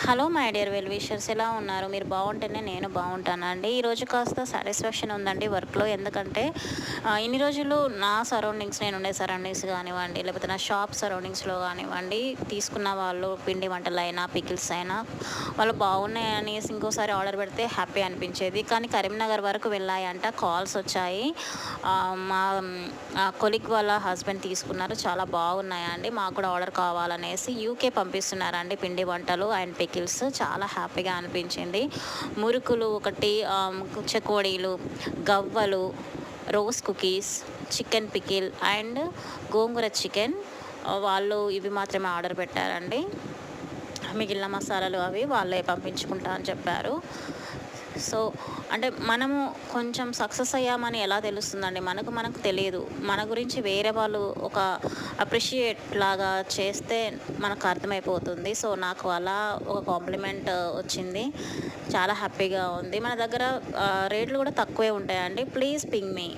Hello my dear well wishers, ఎలా ఉన్నారు? మీరు బాగుంటేనే నేను బాగుంటానండి. ఈరోజు కాస్త సాటిస్ఫాక్షన్ ఉందండి వర్క్లో. ఎందుకంటే ఇన్ని రోజులు నా సరౌండింగ్స్, నేను ఉండే సరౌండింగ్స్ కానివ్వండి, లేకపోతే నా షాప్ సరౌండింగ్స్లో కానివ్వండి, తీసుకున్న వాళ్ళు పిండి వంటలైనా పికిల్స్ అయినా వాళ్ళు బాగున్నాయి అనేసి ఇంకోసారి ఆర్డర్ పెడితే హ్యాపీ అనిపించేది. కానీ కరీంనగర్ వరకు వెళ్ళాయంట, కాల్స్ వచ్చాయి. మా కొలిక్ వాళ్ళ హస్బెండ్ తీసుకున్నారు, చాలా బాగున్నాయండి, మాకు కూడా ఆర్డర్ కావాలనేసి యూకే పంపిస్తున్నారండి పిండి వంటలు అండ్ పికిల్స్. చాలా హ్యాపీగా అనిపించింది. మురుకులు ఒకటి, చెకోడీలు, గవ్వలు, rose cookies, chicken pickle and gongura chicken, వాళ్ళు ఇవి మాత్రమే ఆర్డర్ పెట్టారండి. మిగిలిన మసాలాలు అవి వాళ్ళే పంపించుకుంటా అని చెప్పారు. సో అంటే మనము కొంచెం సక్సెస్ అయ్యామని ఎలా తెలుస్తుందండి? మనకు తెలియదు. మన గురించి వేరే వాళ్ళు ఒక అప్రిషియేట్ లాగా చేస్తే మనకు అర్థమైపోతుంది. సో నాకు అలా ఒక కాంప్లిమెంట్ వచ్చింది, చాలా హ్యాపీగా ఉంది. మన దగ్గర రేట్లు కూడా తక్కువే ఉంటాయండి. Please ping me.